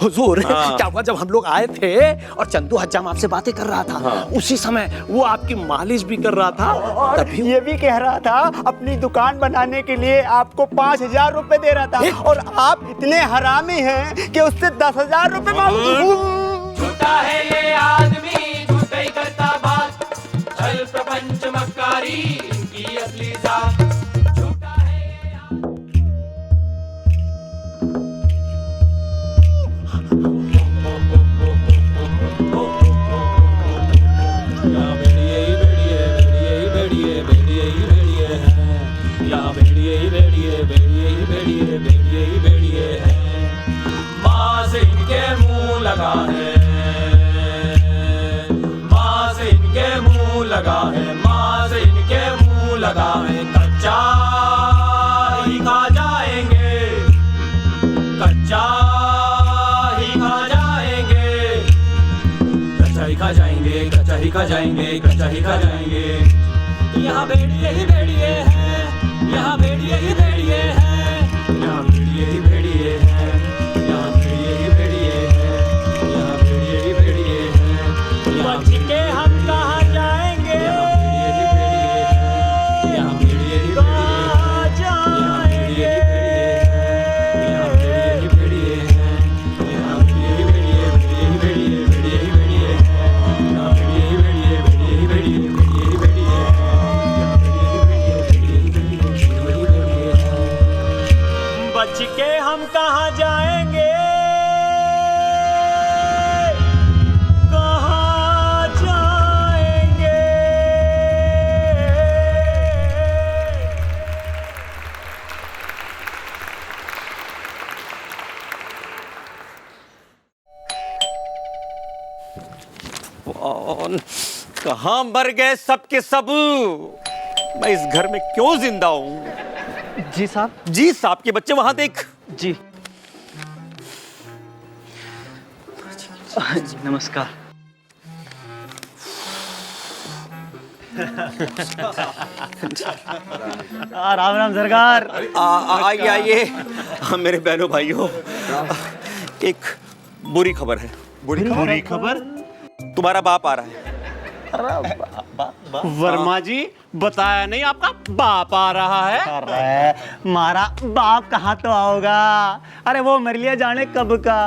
हुजूर क्या हुआ, जब हम लोग आए थे और चंदू हज्जाम आपसे बातें कर रहा था, उसी समय वो आपकी मालिश भी कर रहा था, तभी ये भी कह रहा था अपनी दुकान बनाने के लिए आपको 5,000 रुपए दे रहा था, और आप इतने हरामी हैं कि उससे 10,000 रुपए मांगो। झूठा है ये आदमी, झूठा ही करता बात, छल प्रपंच मक्कारी इनकी असली जात। झूठा है माँ से इनके मुंह लगा है, माँ से इनके मुंह लगा है, माँ से इनके मुंह लगा है। कच्चा ही खा जाएंगे, कच्चा ही खा जाएंगे, कच्चा ही खा जाएंगे, कच्चा ही खा जाएंगे, कच्चा ही खा जाएंगे। यहाँ भेड़िए ही भेड़िए हैं, यहाँ भेड़िए ही भेड़िए हैं, यहाँ भेड़िए ही भेड़िए हैं, यहाँ भेड़िए ही भेड़िए हैं, यहाँ भेड़िए ही भेड़िए हैं। बच के हम कहाँ जाएंगे, यहाँ भेड़िए ही कहाँ जाएंगे। यहाँ भेड़िए ही भेड़िए हैं, यहाँ भेड़िए ही भेड़िए, भेड़िए ही भेड़िए, भेड़िए ही भेड़िए हैं, यहाँ भेड़िए ही भेड़िए, भेड़िए ही भेड़िए, भेड़िए ही भेड़िए हैं, यहाँ भेड़िए ही भेड़िए, भेड़िए ही भेड़िए, भेड़िए ही भेड़िए हैं। बच के हम कहाँ जाएंगे, कहाँ जाएंगे। कौन, कहाँ मर गए सब के सब? मैं इस घर में क्यों जिंदा हूँ? जी साहब। जी साहब के बच्चे वहां देख। जी जी नमस्कार। राम राम सरकार। आइए आइए। हाँ, मेरे बहनों भाइयों, एक बुरी खबर है। बुरी खबर? तुम्हारा बाप आ रहा है। वर्मा जी, बताया नहीं आपका बाप आ रहा है? अरे मारा बाप कहाँ तो आओगा, अरे वो मर लिया जाने कब का।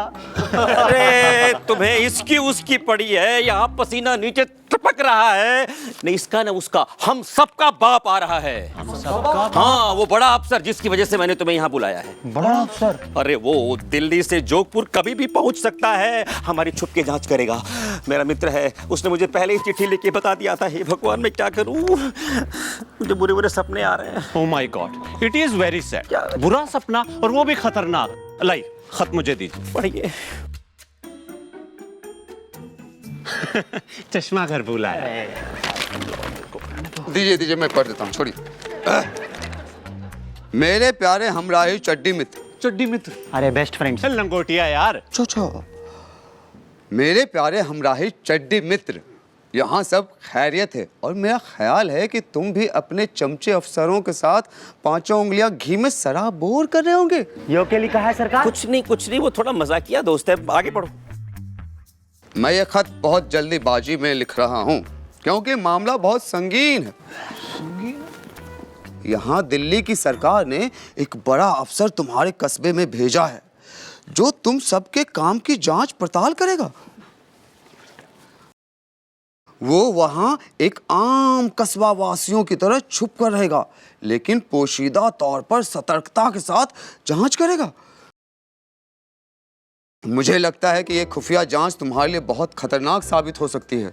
अरे तुम्हें इसकी उसकी पड़ी है, यहाँ पसीना नीचे टपक रहा है। नहीं इसका न उसका, हम सबका बाप आ रहा है। हाँ, वो बड़ा अफसर जिसकी वजह से मैंने तुम्हें यहाँ बुलाया है। बड़ा अफसर? अरे वो दिल्ली से जोधपुर कभी भी पहुंच सकता है, हमारी छुप के जांच करेगा। मेरा मित्र है, उसने मुझे पहले ही चिट्ठी लिख के बता दिया था। हे भगवान, मैं क्या करूं, मुझे बुरे बुरे सपने आ रहे हैं। Oh my God, it is very sad. बुरा सपना और वो भी खतरनाक। लाई, खत मुझे दीजिए। पढ़िए। चश्मा घर बुलाया। दीजिए दीजिए, मैं पढ़ देता हूँ, छोड़िए। मेरे प्यारे हमराही चड्डी मित्र। चड्डी मित्र? अरे बेस्ट फ्रेंड। लंगोटिया यार। अच्छा, मेरे प्यारे हमराही चड्डी मित्र, यहाँ सब खैरियत है, और मेरा ख्याल है कि तुम भी अपने चमचे अफसरों के साथ पांचों उंगलियां घी में सराबोर कर रहे होंगे। यो के लिखा है सरकार? कुछ नहीं, वो थोड़ा मजाकिया दोस्त है। आगे पढ़ो। मैं ये खत बहुत जल्दीबाजी में लिख रहा हूँ क्योंकि मामला बहुत संगीन है। यहाँ दिल्ली की सरकार ने एक बड़ा अफसर तुम्हारे कस्बे में भेजा है जो तुम सबके काम की जांच पड़ताल करेगा। वो वहाँ एक आम कस्बा वासियों की तरह छुप कर रहेगा, लेकिन पोशीदा तौर पर सतर्कता के साथ जांच करेगा। मुझे लगता है कि ये खुफिया जांच तुम्हारे लिए बहुत खतरनाक साबित हो सकती है,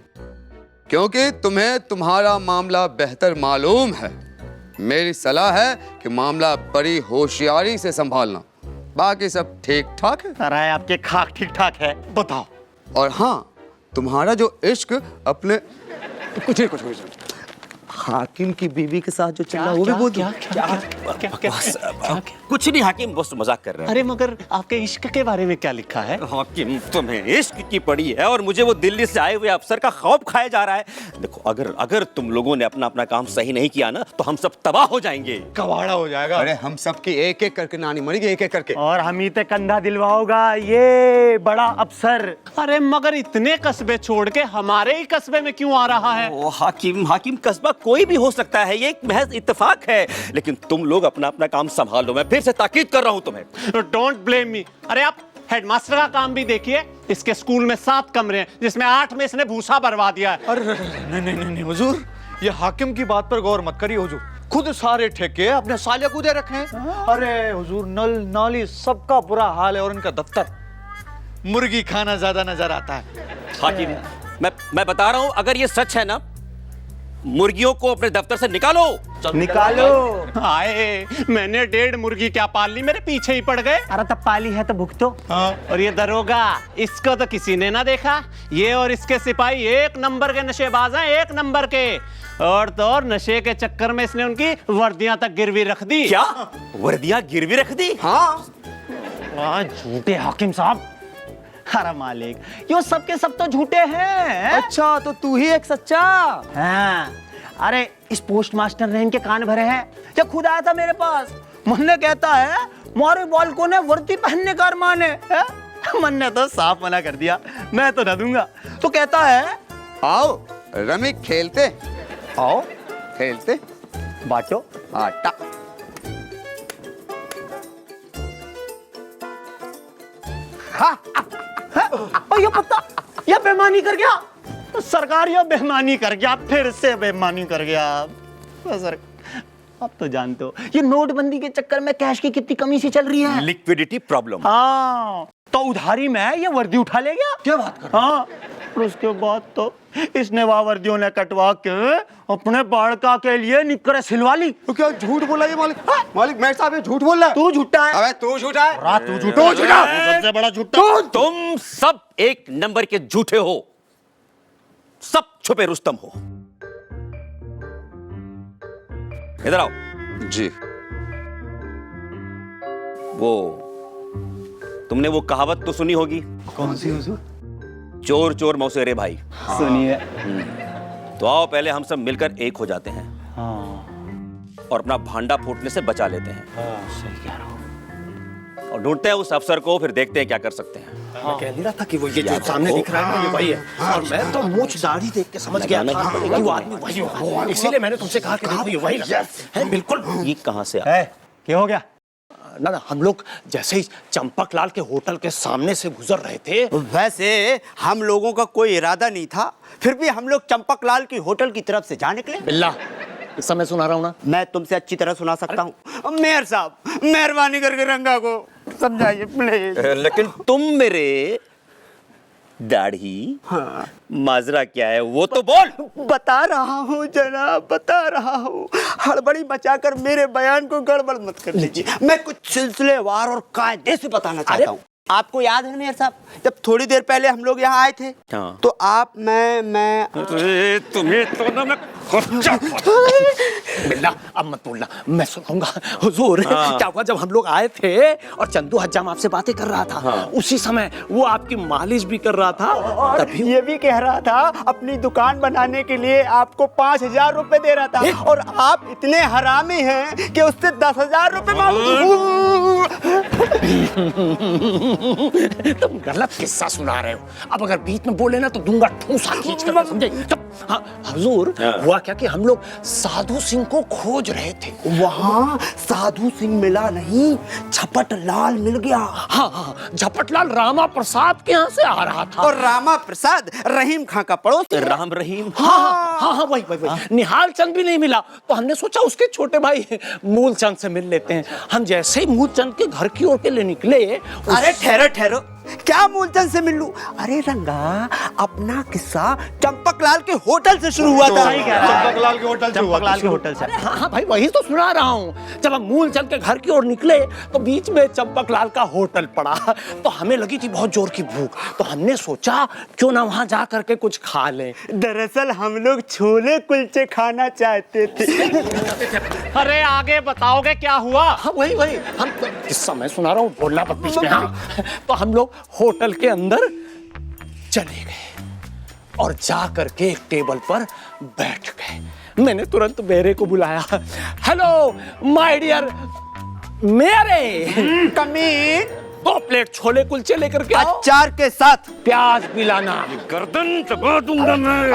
क्योंकि तुम्हें तुम्हारा मामला बेहतर मालूम है। मेरी सलाह है कि मामला बड़ी होशियारी से संभालना। बाकी सब ठीक ठाक है। अरे आपके खाक ठीक ठाक है, बताओ। और हाँ, तुम्हारा जो इश्क अपने कुछ नहीं। हाकिम की बीवी के साथ जो चल रहा है वो भी बोल क्या कुछ नहीं हाकिम, बस मजाक कर रहे हैं। अरे मगर आपके इश्क के बारे में क्या लिखा है? हाकिम तुम्हें इश्क की पड़ी है और मुझे वो दिल्ली से आए हुए अफसर का खौफ खाया जा रहा है। देखो अगर तुम लोगों ने अपना अपना काम सही नहीं किया ना तो हम सब तबाह हो जाएंगे, कबाड़ा हो जाएगा। अरे हम सबकी एक एक करके नानी मरेगी, एक एक करके। और हम ही ते कंधा दिलवाओगा ये बड़ा अफसर। अरे मगर इतने कस्बे छोड़ के हमारे ही कस्बे में क्यों आ रहा है? ओ हाकिम कस्बा कोई भी हो सकता है, ये एक महज इत्तेफाक है, लेकिन तुम लोग अपना अपना काम संभाल लो। मैं फिर से ताकीद कर रहा हूं तुम्हें। Don't blame me. अरे आप हेडमास्टर का काम भी देखिए। इसके स्कूल में 7 कमरे हैं जिसमें 8 में इसने भूसा भरवा दिया है। अरे नहीं हुजूर, ये हाकिम की बात पर गौर मत करिए हुजूर। खुद सारे ठेके अपने साले को दे रखे हैं। अरे हुजूर, नल नाली सबका बुरा हाल है और इनका दफ्तर मुर्गी खाना ज्यादा नजर आता है। हाकिम मैं बता रहा हूं, अगर ये सच है ना, मुर्गियों को अपने दफ्तर से निकालो। निकालो। आए, मैंने 1.5 मुर्गी क्या पाल ली, मेरे पीछे ही पड़ गए। अरे तब पाली है तो भुगतो। और ये दरोगा, इसको तो किसी ने ना देखा। ये और इसके सिपाही 1 नंबर के नशेबाज हैं, 1 नंबर के। और तो और नशे के चक्कर में इसने उनकी वर्दियां तक गिरवी रख दी। क्या वर्दियां गिरवी रख दी? हाँ, झूठे हाकिम साहब। अरे मालिक, यो सब के सब तो झूठे हैं। अच्छा तो तू ही एक सच्चा। हाँ, अरे इस पोस्ट मास्टर ने इनके कान भरे हैं। जब खुद आया था मेरे पास, मन ने कहता है मारे बालकों ने वर्दी पहनने का अरमान है? मन ने तो साफ मना कर दिया, मैं तो न दूंगा। तो कहता है आओ रमी खेलते, आओ खेलते बांटो आटा। और ये पता, ये बेईमानी कर गया सरकार, ये बेईमानी कर गया, फिर से बेईमानी कर गया सर। आप तो जानते हो ये नोटबंदी के चक्कर में कैश की कितनी कमी सी चल रही है। Liquidity problem. हाँ, तो उधारी में ये वर्दी उठा ले गया। क्या बात कर? हाँ, और उसके बाद तो इसने वह वर्दियों ने कटवा के अपने बाड़का के लिए निक्कर सिलवा ली। तो क्या झूठ बोला ये मालिक? मालिक मेरे साहब ये झूठ बोल रहा है। तू झूठा है। अबे तू झूठा है। तू झूठा, सबसे बड़ा झूठा। तुम सब 1 नंबर के झूठे हो, सब छुपे रुस्तम हो। इधर आओ। जी। वो तुमने वो कहावत तो सुनी होगी, कौन सी हुजूर? चोर चोर मौसेरे भाई। सुनिए। तो आओ पहले हम सब मिलकर एक हो जाते हैं। हाँ, और अपना भांडा फूटने से बचा लेते हैं। सही कह रहा हूँ। और ढूंढते हैं उस अफसर को, फिर देखते हैं क्या कर सकते हैं। मैं कह नहीं रहा था कि वो ये जो सामने दिख रहा है ना, ये वही है। और मैं तो मूंछ दाढ़ी देख के समझ गया था कि वो आदमी वही होगा। इसीलिए मैंने तुमसे कहा कि देखो ये वही है। बिल्कुल। ये कहां से आया? क्या हो गया? ना हम लोग जैसे ही चंपकलाल के होटल के सामने से गुजर रहे थे। वैसे हम लोगों का कोई इरादा नहीं था, फिर भी हम लोग चंपकलाल की होटल की तरफ से जा निकले। बिल्ला, इस समय सुना रहा हूँ ना। मैं तुमसे अच्छी तरह सुना सकता हूँ। मेयर साहब, मेहरबानी करके रंगा को समझाइए प्लीज। लेकिन तुम मेरे दाढ़ी माजरा क्या है वो तो बोल। बता रहा हूँ जनाब, बता रहा हूँ। हड़बड़ी मचाकर मेरे बयान को गड़बड़ मत कर लीजिए। मैं कुछ सिलसिलेवार और कायदे से बताना चाहता हूँ। आपको याद है मेयर साहब, जब थोड़ी देर पहले हम लोग यहाँ आए थे, हाँ। तो आप मैं तुम्हें तो ना मैं बिल्ला अब मत बोलना, मैं सुनाऊंगा। हुजूर, क्या हुआ जब हम लोग आए थे और चंदू हज्जाम आपसे बातें कर रहा था, उसी समय वो आपकी मालिश भी कर रहा था। तभी ये भी कह रहा था अपनी दुकान बनाने के लिए आपको 5,000 रुपए दे रहा था, और आप इतने हरामी हैं कि उससे 10,000 रुपए तुम गलत किस्सा सुना रहे हो। अब अगर बीच में बोले ना तो दूंगा ठूसा खींच कर, समझे? हुजूर, हुआ क्या कि हम लोग साधु सिंह को खोज रहे थे। वहाँ साधु सिंह मिला नहीं, झपट लाल मिल गया। हाँ, झपटलाल रामा प्रसाद के यहाँ से आ रहा था। और रामा प्रसाद रहीम खां का पड़ोस। राम रहीम। हाँ, वही। निहाल चंद भी नहीं मिला, तो हमने सोचा उसके छोटे भाई मूलचंद से मिल लेते हैं। हम जैसे ही मूलचंद के घर की ओर के लिए निकले। अरे ठहरो, क्या मूलचंद से मिल लूं? अरे रंगा, अपना किस्सा चंपक चंपकलाल के होटल से शुरू हुआ था। सही कह रहा है। चंपकलाल के होटल से हुआ था। चंपकलाल के होटल से। हाँ हाँ भाई, वही तो सुना रहा हूँ। जब हम मूल चल के घर की ओर निकले तो बीच में चंपकलाल का होटल पड़ा, तो हमें लगी थी बहुत जोर की भूख, तो हमने सोचा क्यों ना वहां जा करके कुछ खा लें। दरअसल हम लोग छोले कुलचे खाना चाहते थे। अरे आगे बताओगे क्या हुआ? हाँ वही वही, हम तो किस्सा मैं सुना रहा हूँ, बोलना मत बीच में। हाँ, तो हम लोग होटल के अंदर चले गए और जा करके एक टेबल पर बैठ गए। मैंने तुरंत मेरे को बुलाया। हेलो माय डियर मेरे, कम इन। 2 प्लेट छोले कुलचे लेकर के आओ, अचार के साथ। प्याज भी लाना। गर्दन दबा दूंगा मैं।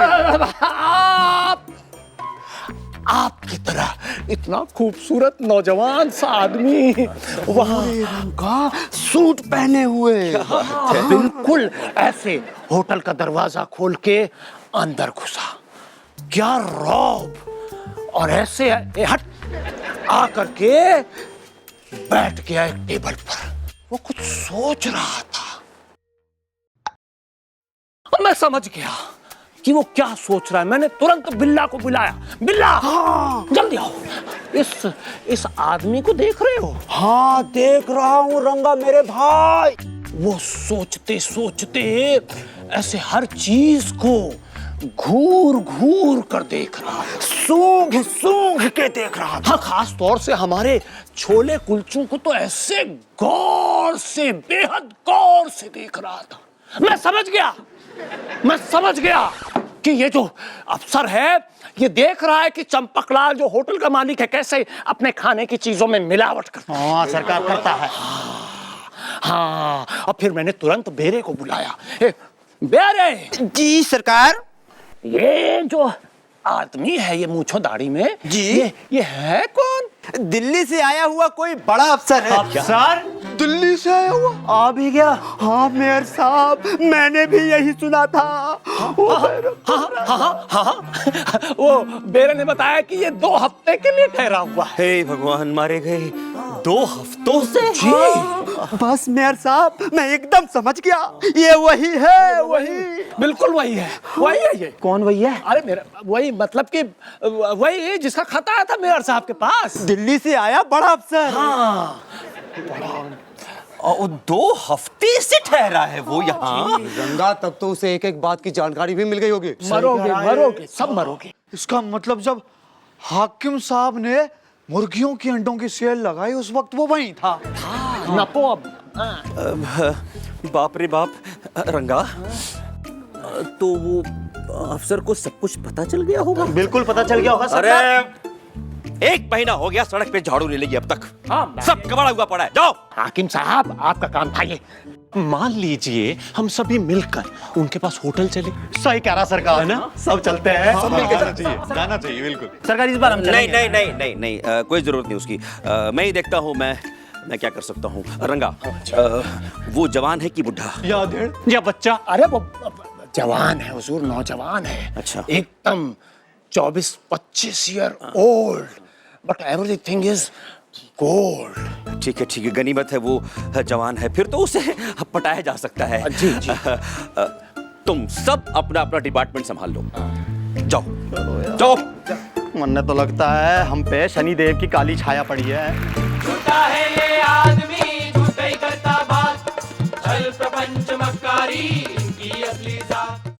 आपकी तरह इतना खूबसूरत नौजवान सा आदमी वहां का सूट पहने हुए। बिल्कुल ऐसे होटल का दरवाजा खोल के अंदर घुसा। क्या रौब! और ऐसे हट आकर के बैठ गया एक टेबल पर। वो कुछ सोच रहा था। और मैं समझ गया कि वो क्या सोच रहा है। मैंने तुरंत बिल्ला को बुलाया। बिल्ला, हाँ, जल्दी आओ। इस आदमी को देख रहे हो? हाँ देख रहा हूँ रंगा मेरे भाई। वो सोचते सोचते ऐसे हर चीज को घूर घूर कर देख रहा है, सूंघ सूंघ के देख रहा था। हाँ, खास तौर से हमारे छोले कुलचों को तो ऐसे गौर से, बेहद गौर से देख रहा था। मैं समझ गया कि ये जो अफसर है ये देख रहा है कि चंपकलाल जो होटल का मालिक है कैसे अपने खाने की चीजों में मिलावट करता है। हाँ सरकार करता है। हाँ, और फिर मैंने तुरंत बेरे को बुलाया। बेरे जी सरकार। ये जो आदमी है ये मूंछों दाढ़ी में जी, ये है कौन? दिल्ली से आया हुआ कोई बड़ा अफसर है। अफसर? दिल्ली से आया हुआ? आ भी गया। हाँ मेयर साहब, मैंने भी यही सुना था। हाँ, वो बेरे ने बताया कि ये 2 हफ्ते के लिए ठहरा हुआ है। हे भगवान, मारे गए 2 हफ्तों से। जी, बस मेयर साहब, मैं एकदम समझ गया, ये वही है। वही बिल्कुल वही है ये। कौन वही है? अरे मेरा वही, मतलब कि वही जिसका खत आया था मेयर साहब के पास। दिल्ली से आया बड़ा अफसर। हाँ, और 2 हफ्ते से ठहरा है वो यहाँ। रंगा, तब तो उसे एक एक बात की जानकारी भी मिल गई होगी। मरोगे, सब मरोगे। इसका मतलब जब हाकिम साहब ने मुर्गियों की अंडों की सेल लगाई उस वक्त वो वहीं था। नपो अब। बाप रे बाप। रंगा, तो वो अफसर को सब कुछ पता चल गया होगा। बिल्कुल पता चल गया होगा अरे सरकार। 1 महीना हो गया सड़क पे झाड़ू नहीं लगी अब तक। हाँ, सब कबाड़ा हुआ पड़ा है। जाओ। हाकिम साहब, आपका काम था ये। मान लीजिए हम सभी मिलकर उनके पास होटल चले। सही कह रहा सरकार, है ना? सब चलते हैं। जाना चाहिए बिल्कुल। सरकार इस बार हम नहीं चलेंगे। नहीं, कोई जरूरत नहीं उसकी। मैं ही देखता हूँ। मैं क्या कर सकता हूँ। रंगा, वो जवान है कि बुढ़ा? या अधेड़ या बच्चा? अरे वो जवान है हुजूर, नौजवान है। अच्छा। एकदम 24-25 year old, but everything is gold. ठीक है, गनीमत है वो जवान है, फिर तो उसे पटाया जा सकता है। जी। तुम सब अपना अपना डिपार्टमेंट संभाल लो। जाओ। मन तो लगता है हम पे शनिदेव की काली छाया पड़ी है। झूठा है ये आदमी, झूठा ही करता बात, छल प्रपंच मक्कारी इनकी असली जात।